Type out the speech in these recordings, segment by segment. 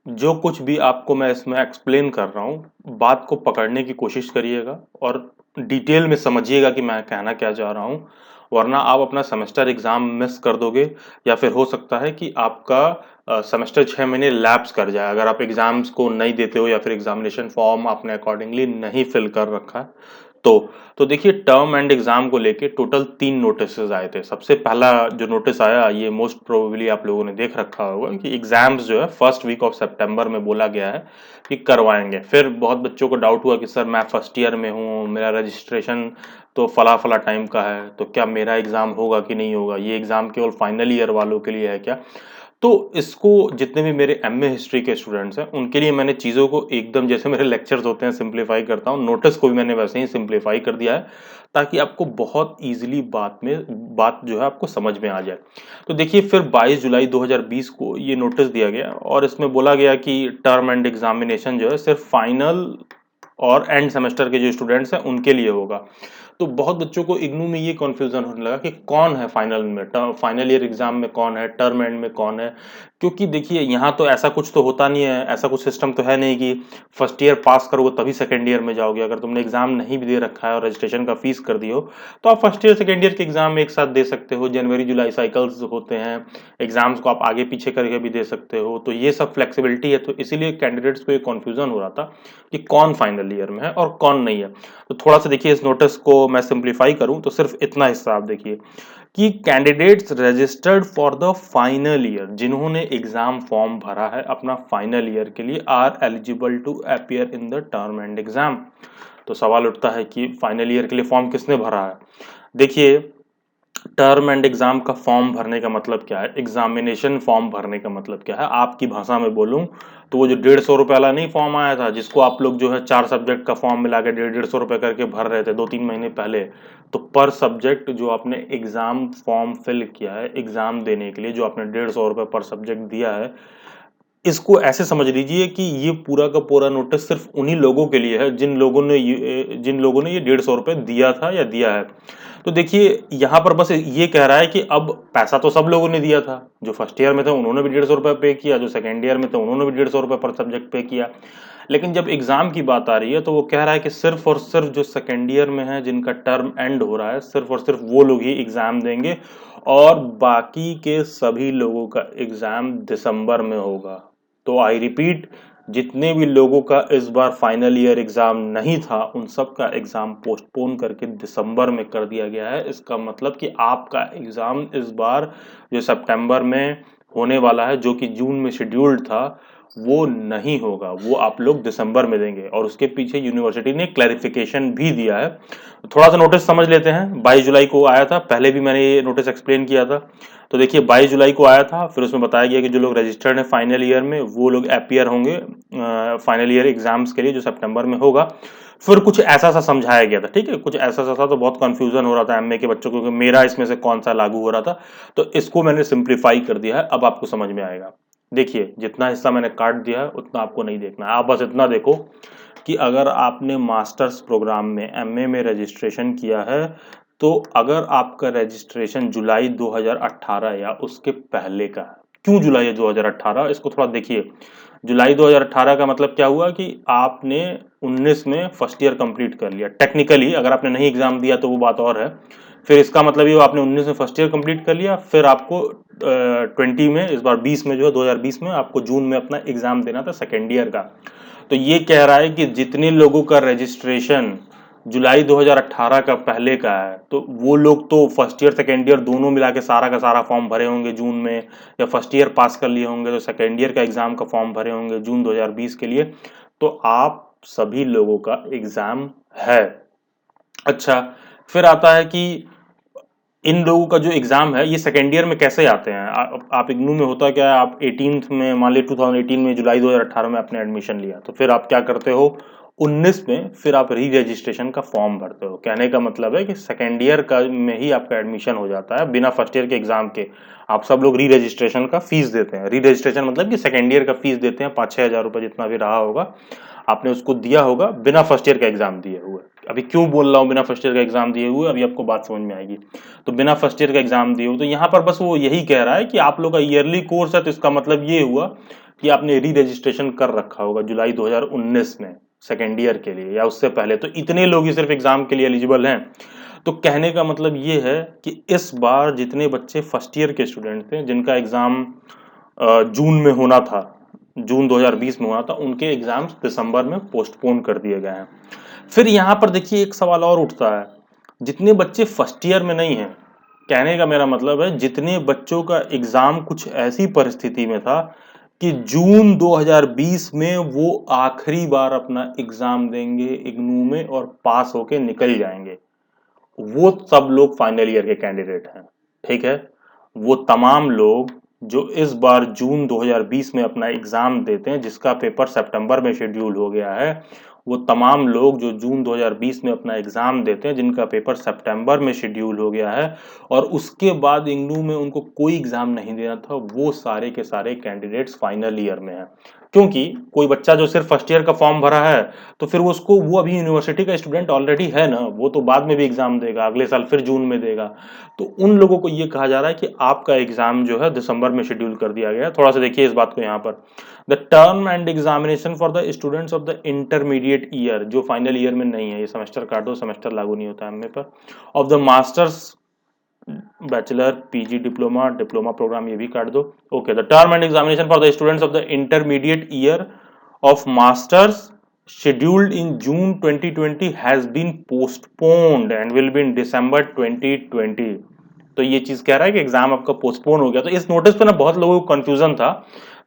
जो कुछ भी आपको मैं इसमें एक्सप्लेन कर रहा हूँ, बात को पकड़ने की कोशिश करिएगा और डिटेल में समझिएगा कि मैं कहना क्या चाह रहा हूँ, वरना आप अपना सेमेस्टर एग्ज़ाम मिस कर दोगे या फिर हो सकता है कि आपका सेमेस्टर 6 महीने लैप्स कर जाए अगर आप एग्ज़ाम्स को नहीं देते हो या फिर एग्ज़ामिनेशन फॉर्म आपने अकॉर्डिंगली नहीं फिल कर रखा है। तो तो देखिए टर्म एंड एग्ज़ाम को लेके टोटल 3 नोटिसेज़ आए थे। सबसे पहला जो नोटिस आया ये मोस्ट प्रोबेबली आप लोगों ने देख रखा होगा कि एग्ज़ाम्स जो है फर्स्ट वीक ऑफ सितंबर में बोला गया है कि करवाएँगे। फिर बहुत बच्चों को डाउट हुआ कि सर मैं फर्स्ट ईयर में हूँ, मेरा रजिस्ट्रेशन तो फला-फला टाइम का है, तो क्या मेरा एग्ज़ाम होगा कि नहीं होगा? ये एग्ज़ाम केवल फाइनल ईयर वालों के लिए है क्या? तो इसको जितने भी मेरे एमए हिस्ट्री के स्टूडेंट्स हैं, उनके लिए मैंने चीज़ों को एकदम जैसे मेरे लेक्चर्स होते हैं सिम्प्लीफाई करता हूँ, नोटिस को भी मैंने वैसे ही सिम्प्लीफाई कर दिया है, ताकि आपको बहुत ईज़िली बात जो है आपको समझ में आ जाए। तो देखिए फिर 22 जुलाई 2020 को ये नोटिस दिया गया और इसमें बोला गया कि टर्म एंड एग्ज़ामिनेशन जो है सिर्फ़ फाइनल और एंड सेमेस्टर के जो स्टूडेंट्स हैं उनके लिए होगा। तो बहुत बच्चों को इग्नू में ये कन्फ्यूज़न होने लगा कि कौन है फाइनल में फाइनल ईयर एग्ज़ाम में कौन है, टर्म एंड में कौन है? क्योंकि देखिए यहाँ तो ऐसा कुछ तो होता नहीं है, ऐसा कुछ सिस्टम तो है नहीं कि फर्स्ट ईयर पास करोगे तभी सेकंड ईयर में जाओगे। अगर तुमने एग्ज़ाम नहीं भी दे रखा है और रजिस्ट्रेशन का फीस कर दिए हो, तो आप फर्स्ट ईयर, सेकंड ईयर के एग्ज़ाम एक साथ दे सकते हो। जनवरी-जुलाई साइकल्स होते हैं, एग्ज़ाम्स को आप आगे-पीछे करके भी दे सकते हो। तो ये सब फ्लेक्सिबिलिटी है, तो इसीलिए कैंडिडेट्स को ये कन्फ्यूज़न हो रहा था कि कौन फाइनल ईयर में है और कौन नहीं है। तो थोड़ा-सा देखिए इस नोटिस को मैं सिम्प्लीफाई करूँ तो सिर्फ़ इतना हिस्सा आप देखिए कि candidates registered for the final year जिन्होंने एग्ज़ाम फॉर्म भरा है अपना फाइनल ईयर के लिए are eligible to appear in the term end exam. तो सवाल उठता है कि फाइनल ईयर के लिए फॉर्म किसने भरा है? देखिए टर्म एंड एग्ज़ाम का फॉर्म भरने का मतलब क्या है? एग्ज़ामिनेशन फॉर्म भरने का मतलब क्या है? आपकी भाषा में बोलूँ तो वो जो ₹150 वाला नहीं फॉर्म आया था जिसको आप लोग जो है 4 सब्जेक्ट का फॉर्म मिला के डेढ़ सौ रुपए करके भर रहे थे 2-3 महीने पहले। तो पर सब्जेक्ट जो आपने एग्ज़ाम फॉर्म फिल किया है एग्ज़ाम देने के लिए जो आपने ₹150 पर सब्जेक्ट दिया है, इसको ऐसे समझ लीजिए कि ये पूरा का पूरा नोटिस सिर्फ़ उन्हीं लोगों के लिए है जिन लोगों ने ये ₹150 दिया था या दिया है। तो देखिए यहाँ पर बस ये कह रहा है कि अब पैसा तो सब लोगों ने दिया था। जो फर्स्ट ईयर में थे उन्होंने भी ₹150 पे किया, जो सेकंड ईयर में थे उन्होंने भी ₹150 पर सब्जेक्ट पे किया। लेकिन जब एग्ज़ाम की बात आ रही है तो वो कह रहा है कि सिर्फ़ और सिर्फ़ जो सेकंड ईयर में है जिनका टर्म एंड हो रहा है, सिर्फ़ और सिर्फ़ वो लोग ही एग्ज़ाम देंगे और बाकी के सभी लोगों का एग्ज़ाम दिसंबर में होगा। तो आई रिपीट जितने भी लोगों का इस बार फाइनल ईयर एग्ज़ाम नहीं था, उन सब का एग्ज़ाम पोस्टपोन करके दिसंबर में कर दिया गया है। इसका मतलब कि आपका एग्ज़ाम इस बार जो सितंबर में होने वाला है, जो कि जून में शेड्यूल्ड था, वो नहीं होगा। वो आप लोग दिसंबर में देंगे और उसके पीछे यूनिवर्सिटी ने क्लैरिफ़िकेशन भी दिया है। थोड़ा-सा नोटिस समझ लेते हैं। 22 जुलाई को आया था, पहले भी मैंने ये नोटिस एक्सप्लेन किया था। तो देखिए 22 जुलाई को आया था, फिर उसमें बताया गया कि जो लोग रजिस्टर्ड हैं फाइनल ईयर में, वो लोग अपीयर होंगे फाइनल ईयर एग्ज़ाम्स के लिए जो सितंबर में होगा। फिर कुछ ऐसा-सा समझाया गया था, ठीक है? कुछ ऐसा-सा था तो बहुत कन्फ्यूज़न हो रहा था एमए के बच्चों को कि मेरा इसमें से कौन-सा लागू हो रहा था। तो इसको मैंने सिम्प्लीफाई कर दिया है, अब आपको समझ में आएगा। देखिए, जितना हिस्सा मैंने काट दिया है, उतना आपको नहीं देखना है। आप बस इतना देखो कि अगर आपने मास्टर्स प्रोग्राम में एमए में रजिस्ट्रेशन किया है, तो अगर आपका रजिस्ट्रेशन जुलाई 2018 या उसके पहले का है, क्यों जुलाई 2018 इसको थोड़ा देखिए। जुलाई 2018 का मतलब क्या हुआ कि आपने 19 में फर्स्ट ईयर कंप्लीट कर लिया। टेक्निकली अगर आपने नहीं एग्ज़ाम दिया तो वो बात और है। फिर इसका मतलब ये हुआ आपने 19 में फर्स्ट ईयर कंप्लीट कर लिया, फिर आपको 20 में इस बार 20 में जो है 2020 में आपको जून में अपना एग्ज़ाम देना था सेकंड ईयर का। तो ये कह रहा है कि जितने लोगों का रजिस्ट्रेशन जुलाई 2018 का पहले का है, तो वो लोग तो फर्स्ट ईयर, सेकंड ईयर दोनों मिला के सारा का सारा फॉर्म भरे होंगे जून में या फर्स्ट ईयर पास कर लिए होंगे तो सेकंड ईयर का एग्ज़ाम का फॉर्म भरे होंगे जून 2020 के लिए। तो आप सभी लोगों का एग्ज़ाम है। अच्छा, फिर आता है कि इन लोगों का जो एग्ज़ाम है ये सेकंड ईयर में कैसे आते हैं? आप इग्नू में होता क्या है आप 18th में मान लीजिए 2018 में जुलाई 2018 में आपने एडमिशन लिया, तो फिर आप क्या करते हो 19 में फिर आप री-रजिस्ट्रेशन का फॉर्म भरते हो। कहने का मतलब है कि सेकंड ईयर का में ही आपका एडमिशन हो जाता है बिना फर्स्ट ईयर के एग्ज़ाम के। आप सब लोग री-रजिस्ट्रेशन का फीस देते हैं। री-रजिस्ट्रेशन मतलब कि सेकंड ईयर का फीस देते हैं 5-6 हज़ार रुपए जितना भी रहा होगा। आपने उसको दिया होगा बिना फर्स्ट ईयर का एग्जाम दिए हुए। अभी क्यों बोल रहा हूँ बिना फर्स्ट ईयर का एग्जाम दिए हुए, अभी आपको बात समझ में आएगी। तो बिना फर्स्ट ईयर का एग्जाम दिए हुए, तो यहाँ पर बस वो यही कह रहा है कि आप लोग का ईयरली कोर्स है, तो इसका मतलब ये हुआ कि आपने री रजिस्ट्रेशन कर रखा होगा जुलाई 2019 में सेकेंड ईयर के लिए या उससे पहले, तो इतने लोग ही सिर्फ एग्जाम के लिए एलिजिबल हैं। तो कहने का मतलब ये है कि इस बार जितने बच्चे फर्स्ट ईयर के स्टूडेंट थे जिनका एग्जाम जून में होना था, जून 2020 में होना था, उनके एग्जाम्स दिसंबर में पोस्टपोन कर दिए गए हैं। फिर यहाँ पर देखिए एक सवाल और उठता है, जितने बच्चे फर्स्ट ईयर में नहीं हैं, कहने का मेरा मतलब है जितने बच्चों का एग्जाम कुछ ऐसी परिस्थिति में था कि जून 2020 में वो आखिरी बार अपना एग्जाम देंगे इग्नू में और पास होके निकल जाएंगे, वो सब लोग फाइनल ईयर के कैंडिडेट हैं। ठीक है, वो तमाम लोग जो इस बार जून 2020 में अपना एग्जाम देते हैं, जिसका पेपर सितंबर में शेड्यूल हो गया है, वो तमाम लोग जो जून 2020 में अपना एग्जाम देते हैं जिनका पेपर सितंबर में शेड्यूल हो गया है और उसके बाद इग्नू में उनको कोई एग्जाम नहीं देना था, वो सारे के सारे कैंडिडेट्स फाइनल ईयर में हैं। क्योंकि कोई बच्चा जो सिर्फ फर्स्ट ईयर का फॉर्म भरा है तो फिर वो अभी यूनिवर्सिटी का स्टूडेंट ऑलरेडी है ना, वो तो बाद में भी एग्जाम देगा, अगले साल फिर जून में देगा। तो उन लोगों को ये कहा जा रहा है कि आपका एग्जाम जो है दिसंबर में शेड्यूल कर दिया गया है। थोड़ा सा देखिए इस बात को यहाँ पर, the term end examination for the students of the intermediate year, जो फाइनल ईयर में नहीं है, ये सेमेस्टर काट दो, सेमेस्टर लागू नहीं होता है एमए पर, of the masters, bachelor, PG, diploma, diploma program ये भी काट दो। Okay, the term end examination for the students of the intermediate year of masters scheduled in June 2020 has been postponed and will be in December 2020। तो ये चीज कह रहा है कि एग्जाम आपका पोस्टपोन हो गया। तो इस नोटिस पे ना बहुत लोगों को कंफ्यूजन था,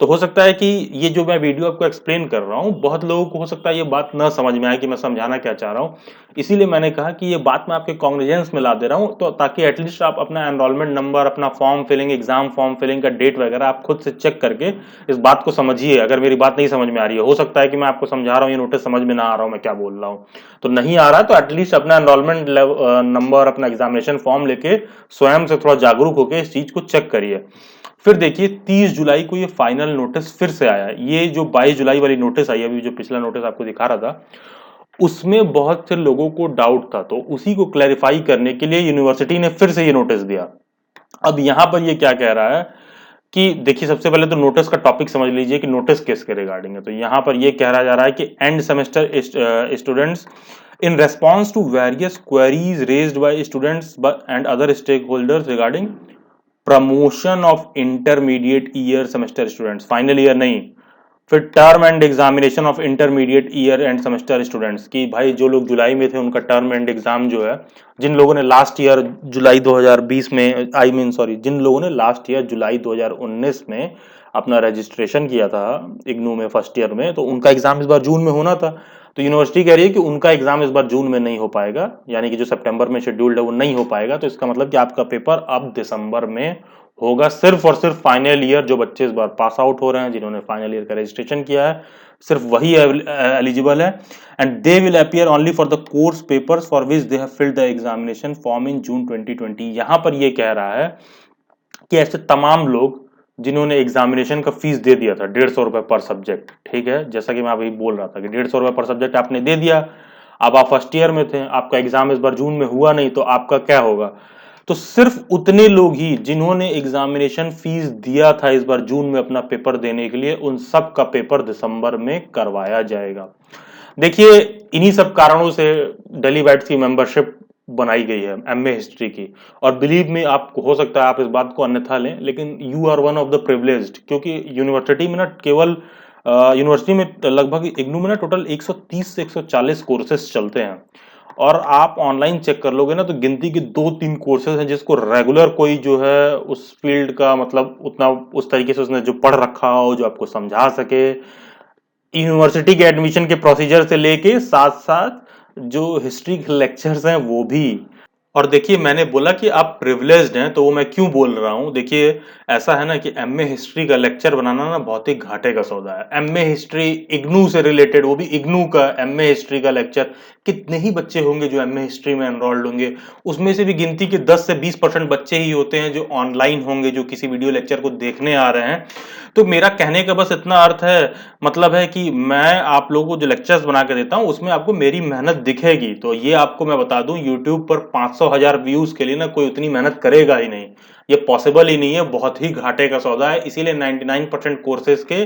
तो हो सकता है कि ये जो मैं वीडियो आपको एक्सप्लेन कर रहा हूँ बहुत लोगों को हो सकता है ये बात ना समझ में आए कि मैं समझाना क्या चाह रहा हूँ, इसीलिए मैंने कहा कि ये बात मैं आपके कॉग्निजेंस में ला दे रहा हूँ, तो ताकि एटलीस्ट आप अपना एनरोलमेंट नंबर, अपना form filling, exam form filling का डेट वगैरह आप खुद से चेक करके इस बात को समझिए। अगर मेरी बात नहीं समझ में आ रही है, हो सकता है कि मैं आपको समझा रहा हूँ ये नोटिस समझ में ना आ रहा हूँ मैं क्या बोल रहा हूँ, तो नहीं आ रहा है तो एटलीस्ट अपना एनरोलमेंट नंबर, अपना एग्जामिनेशन फॉर्म लेके स्वयं से थोड़ा जागरूक होकर इस चीज को चेक करिए। फिर देखिए 30 जुलाई को ये फाइनल नोटिस फिर से आया। ये जो 22 जुलाई वाली नोटिस आई, अभी जो पिछला नोटिस आपको दिखा रहा था, उसमें बहुत से लोगों को डाउट था, तो उसी को क्लैरिफाई करने के लिए यूनिवर्सिटी ने फिर से ये नोटिस दिया। अब यहां पर ये क्या कह रहा है कि देखिए सबसे पहले तो नोटिस का टॉपिक समझ लीजिए कि नोटिस किसके रिगार्डिंग है। तो यहां पर ये कह रहा जा रहा है कि end semester students in response to various queries raised by students and other stakeholders regarding promotion of intermediate year semester students, final year नहीं, फिर term end examination of intermediate year end semester students, की भाई जो लोग जुलाई में थे उनका term and exam जो है, जिन लोगों ने लास्ट ईयर जुलाई 2020 में, आई मीन सॉरी, जिन लोगों ने लास्ट ईयर जुलाई 2019 में अपना रजिस्ट्रेशन किया था इग्नू में फर्स्ट ईयर में, तो उनका एग्जाम इस बार जून में होना था। तो यूनिवर्सिटी कह रही है कि उनका एग्जाम इस बार जून में नहीं हो पाएगा, यानी कि जो सितंबर में शेड्यूल्ड है वो नहीं हो पाएगा। तो इसका मतलब कि आपका पेपर अब दिसंबर में होगा, सिर्फ और सिर्फ फाइनल ईयर जो बच्चे इस बार पास आउट हो रहे हैं, जिन्होंने फाइनल ईयर का रजिस्ट्रेशन किया है, सिर्फ वही एलिजिबल है। And they will appear only for the course papers for which they have filled the examination form in June 2020। यहां पर ये कह रहा है कि ऐसे तमाम लोग जिन्होंने एग्जामिनेशन का फीस दे दिया था 150 रुपए पर सब्जेक्ट, ठीक है, जैसा कि मैं अभी बोल रहा था कि 150 रुपए पर सब्जेक्ट आपने दे दिया, अब आप फर्स्ट ईयर में थे, आपका एग्जाम इस बार जून में हुआ नहीं, तो आपका क्या होगा? तो सिर्फ उतने लोग ही जिन्होंने एग्जामिनेशन फीस दिया था इस बार जून में अपना पेपर देने के लिए, उन सब का पेपर दिसंबर में करवाया जाएगा। देखिए इन्हीं सब कारणों से दिल्ली बैट्स की मेंबरशिप बनाई गई है एमए हिस्ट्री की, और बिलीव में आपको हो सकता है आप इस बात को अन्यथा लें, लेकिन you are one of the privileged, क्योंकि यूनिवर्सिटी में ना केवल यूनिवर्सिटी में लगभग इग्नू में ना टोटल 130 से 140 कोर्सेज चलते हैं, और आप ऑनलाइन चेक कर लोगे ना तो गिनती के 2-3 कोर्सेज हैं जिसको रेगुलर कोई जो है उस फील्ड का मतलब उतना उस तरीके से उसने जो पढ़ रखा हो, जो आपको समझा सके, यूनिवर्सिटी के एडमिशन के प्रोसीजर से लेके साथ साथ जो हिस्ट्री के लेक्चर्स हैं वो भी, और देखिए मैंने बोला कि आप प्रिविलेज्ड हैं, तो वो मैं क्यों बोल रहा हूँ। देखिए ऐसा है ना कि एमए हिस्ट्री का लेक्चर बनाना ना बहुत ही घाटे का सौदा है। एमए हिस्ट्री इग्नू से रिलेटेड, वो भी इग्नू का एमए हिस्ट्री का लेक्चर, कितने ही बच्चे होंगे जो एमए हिस्ट्री में एनरोल्ड होंगे, उसमें से भी गिनती के 10 से 20% बच्चे ही होते हैं जो ऑनलाइन होंगे, जो किसी वीडियो लेक्चर को देखने आ रहे हैं। तो मेरा कहने का बस इतना अर्थ है, मतलब है कि मैं आप लोगों को जो लेक्चर्स बना के देता हूँ उसमें आपको मेरी मेहनत दिखेगी। तो ये आपको मैं बता दूं, यूट्यूब पर 500,000 व्यूज के लिए ना कोई उतनी मेहनत करेगा ही नहीं, ये पॉसिबल ही नहीं है, बहुत ही घाटे का सौदा है। इसीलिए 99% कोर्सेज के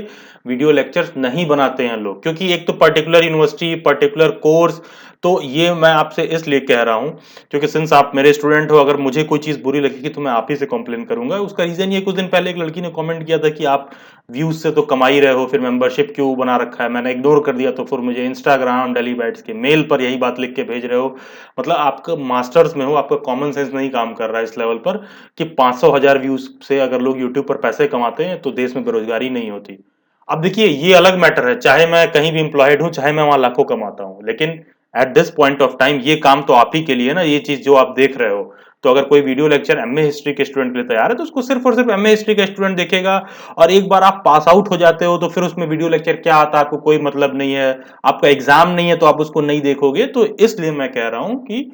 वीडियो लेक्चर्स नहीं बनाते हैं लोग, क्योंकि एक तो पर्टिकुलर यूनिवर्सिटी, पर्टिकुलर कोर्स। तो ये मैं आपसे इसलिए कह रहा हूं क्योंकि सिंस आप मेरे स्टूडेंट हो, अगर मुझे कोई चीज बुरी लगेगी तो मैं आप ही से कंप्लेन करूंगा। उसका रीजन ये, कुछ दिन पहले एक लड़की ने कमेंट किया था कि आप व्यूज से तो कमा ही रहे हो, फिर मेंबरशिप क्यों बना रखा है। मैंने इग्नोर कर दिया, तो फिर मुझे इंस्टाग्राम डेली बाइट्स के मेल पर यही बात लिख के भेज रहे हो। मतलब आपका मास्टर्स में हो, आपका कॉमन सेंस नहीं काम कर रहा है इस लेवल पर कि 500,000 व्यूज से अगर लोग यूट्यूब पर पैसे कमाते हैं तो देश में बेरोजगारी नहीं होती। अब देखिए ये अलग मैटर है, चाहे मैं कहीं भी एम्प्लॉयड हूं, चाहे मैं वहां लाखों कमाता हूं, लेकिन at this point of time ये काम तो आप ही के लिए है ना, ये चीज जो आप देख रहे हो। तो अगर कोई वीडियो लेक्चर एमए हिस्ट्री के स्टूडेंट के लिए तैयार है तो उसको सिर्फ और सिर्फ एमए हिस्ट्री का स्टूडेंट देखेगा। और एक बार आप पास आउट हो जाते हो तो फिर उसमें वीडियो लेक्चर क्या आता है आपको कोई मतलब नहीं है। आपका एग्जाम नहीं है तो आप उसको नहीं देखोगे। तो इसलिए मैं कह रहा हूं कि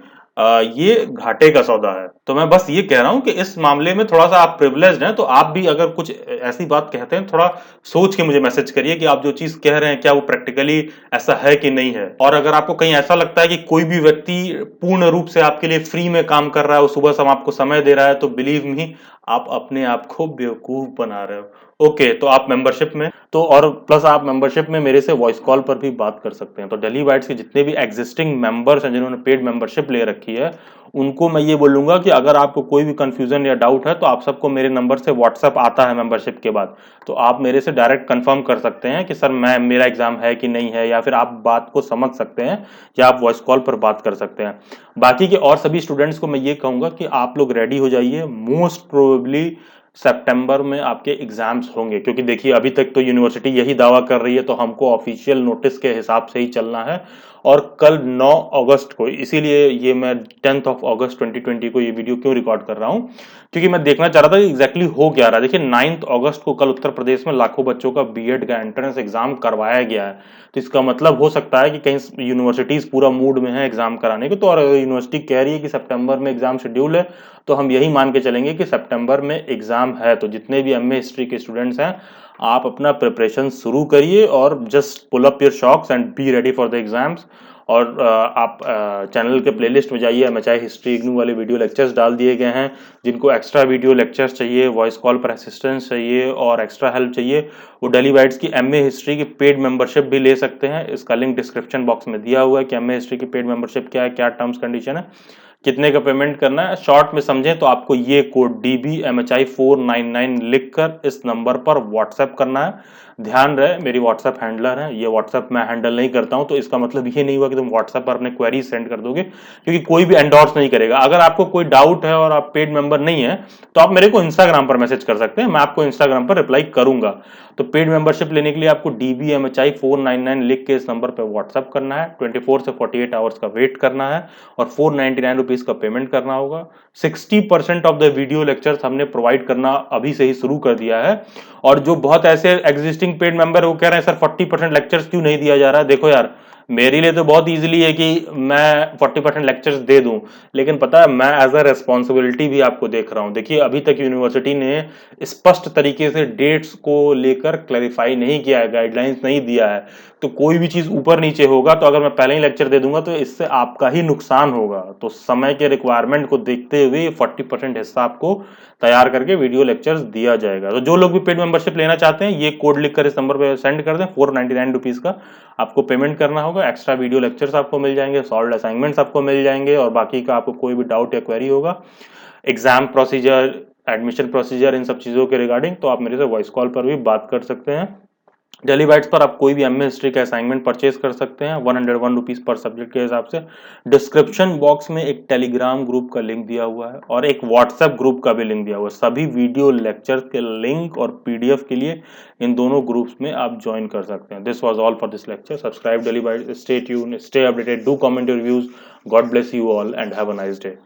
ये घाटे का सौदा है। तो मैं बस ये कह रहा हूं कि इस मामले में थोड़ा सा आप प्रिविलेज्ड हैं, तो आप भी अगर कुछ ऐसी बात कहते हैं, थोड़ा सोच के मुझे मैसेज करिए कि आप जो चीज कह रहे हैं क्या वो प्रैक्टिकली ऐसा है कि नहीं है। और अगर आपको कहीं ऐसा लगता है कि कोई भी व्यक्ति पूर्ण रूप से आपके लिए फ्री में काम कर रहा है, वो सुबह शाम आपको समय दे रहा है, तो बिलीव मी, आप अपने आप को बेवकूफ बना रहे हो। ओके, तो आप मेंबरशिप में तो, और प्लस आप मेंबरशिप में मेरे से वॉइस कॉल पर भी बात कर सकते हैं। तो डेली बाइट्स के जितने भी एग्जिस्टिंग मेंबर्स हैं जिन्होंने पेड मेंबरशिप ले रखी है, उनको मैं ये बोलूंगा कि अगर आपको कोई भी कंफ्यूजन या डाउट है तो आप सबको मेरे नंबर से व्हाट्सएप आता है मेंबरशिप के बाद, तो आप मेरे से डायरेक्ट कंफर्म कर सकते हैं कि सर मैं, मेरा एग्जाम है कि नहीं है, या फिर आप बात को समझ सकते हैं, या आप वॉइस कॉल पर बात कर सकते हैं। बाकी के और सभी स्टूडेंट्स को मैं ये कहूंगा कि आप लोग रेडी हो जाइए, मोस्ट प्रोबेबली सितंबर में आपके एग्जाम्स होंगे। क्योंकि देखिए अभी तक तो यूनिवर्सिटी यही दावा कर रही है, तो हमको ऑफिशियल नोटिस के हिसाब से ही चलना है। और कल 9 अगस्त को, इसीलिए ये मैं 10th ऑफ अगस्त 2020 को ये वीडियो क्यों रिकॉर्ड कर रहा हूं, क्योंकि मैं देखना चाह रहा था कि एग्जैक्टली हो क्या रहा है। देखिए 9 अगस्त को कल उत्तर प्रदेश में लाखों बच्चों का बीएड का एंट्रेंस एग्जाम करवाया गया है। तो इसका मतलब हो सकता है कि कहीं यूनिवर्सिटीज पूरा मूड में है एग्जाम कराने के। तो और यूनिवर्सिटी कह रही है कि सितंबर में एग्जाम शेड्यूल है, तो हम यही मान के चलेंगे कि सितंबर में एग्जाम है। तो जितने भी एमए हिस्ट्री के स्टूडेंट्स हैं, आप अपना प्रिपरेशन शुरू करिए और just pull up your socks and be ready for the exams. और आप चैनल के प्लेलिस्ट में जाइए, एमएचआई हिस्ट्री इग्नू वाले वीडियो लेक्चर्स डाल दिए गए हैं। जिनको एक्स्ट्रा वीडियो लेक्चर्स चाहिए, वॉइस कॉल पर असिस्टेंस चाहिए और एक्स्ट्रा हेल्प चाहिए, वो डेली बाइट्स की एमए हिस्ट्री की पेड मेंबरशिप भी ले सकते हैं। इसका लिंक डिस्क्रिप्शन बॉक्स में दिया हुआ है कि एमए हिस्ट्री की पेड मेंबरशिप क्या है, क्या टर्म्स कंडीशन है, कितने का पेमेंट करना है। शॉर्ट में समझें तो आपको ये कोड DBMHI499 लिखकर इस नंबर पर व्हाट्सएप करना है। ध्यान रहे मेरी व्हाट्सएप हैंडलर है, ये व्हाट्सएप मैं हैंडल नहीं करता हूं, तो इसका मतलब ये नहीं हुआ कि तुम व्हाट्सएप पर अपने क्वेरी सेंड कर दोगे, क्योंकि कोई भी एंडोर्स नहीं करेगा। अगर आपको कोई डाउट है और आप पेड मेंबर नहीं है तो आप मेरे को इंस्टाग्राम पर मैसेज कर सकते हैं, मैं आपको इंस्टाग्राम पर रिप्लाई करूंगा। तो पेड मेंबरशिप लेने के लिए आपको DBMHI499 लिख के इस नंबर पर व्हाट्सएप करना है, 24 से 48 आवर्स का वेट करना है और 499 रुपीज का पेमेंट करना होगा। 60% ऑफ द वीडियो लेक्चर्स हमने प्रोवाइड करना अभी से ही शुरू कर दिया है। और जो बहुत ऐसे एग्जिस्टिंग पेड मेंबर है वो कह रहे हैं सर 40% लेक्चर्स क्यों नहीं दिया जा रहा है। देखो यार, मेरे लिए तो बहुत इजीली है कि मैं 40% लेक्चर्स दे दूं, लेकिन पता है मैं एज अ रेस्पॉन्सिबिलिटी भी आपको देख रहा हूं। देखिए अभी तक यूनिवर्सिटी ने स्पष्ट तरीके से डेट्स को लेकर क्लैरिफाई नहीं किया है, गाइडलाइंस नहीं दिया है। तो कोई भी चीज ऊपर नीचे होगा तो अगर मैं पहले ही लेक्चर दे दूंगा तो इससे आपका ही नुकसान होगा। तो समय के रिक्वायरमेंट को देखते हुए 40% हिस्सा आपको तैयार करके वीडियो लेक्चर्स दिया जाएगा। तो जो लोग भी पेड मेंबरशिप लेना चाहते हैं, ये कोड लिखकर इस नंबर पे सेंड कर दें। 499 रुपीज का आपको पेमेंट करना होगा। एक्स्ट्रा वीडियो लेक्चर्स आपको मिल जाएंगे, सॉल्व्ड असाइनमेंट्स आपको मिल जाएंगे, और बाकी का आपको कोई भी डाउट या क्वेरी होगा, एग्जाम प्रोसीजर, एडमिशन प्रोसीजर, इन सब चीजों के रिगार्डिंग, तो आप मेरे से वॉइस कॉल पर भी बात कर सकते हैं। डेली बाइट्स पर आप कोई भी एमए हिस्ट्री का असाइनमेंट परचेज कर सकते हैं 101 रुपीज पर सब्जेक्ट के हिसाब से। डिस्क्रिप्शन बॉक्स में एक टेलीग्राम ग्रुप का लिंक दिया हुआ है और एक व्हाट्सएप ग्रुप का भी लिंक दिया हुआ है। सभी वीडियो लेक्चर्स के लिंक और पीडीएफ के लिए इन दोनों ग्रुप्स में आप ज्वाइन कर सकते हैं। This was all for this lecture. Subscribe daily bytes, stay tune, stay updated, do comment your views. God bless you all and have a nice day.